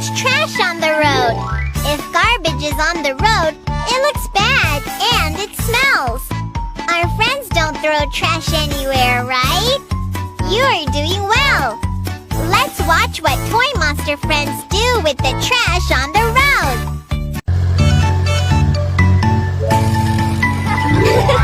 much trash on the road. If garbage is on the road, it looks bad and it smells. Our friends don't throw trash anywhere, right? You are doing well. Let's watch what Toy Monster friends do with the trash on the road.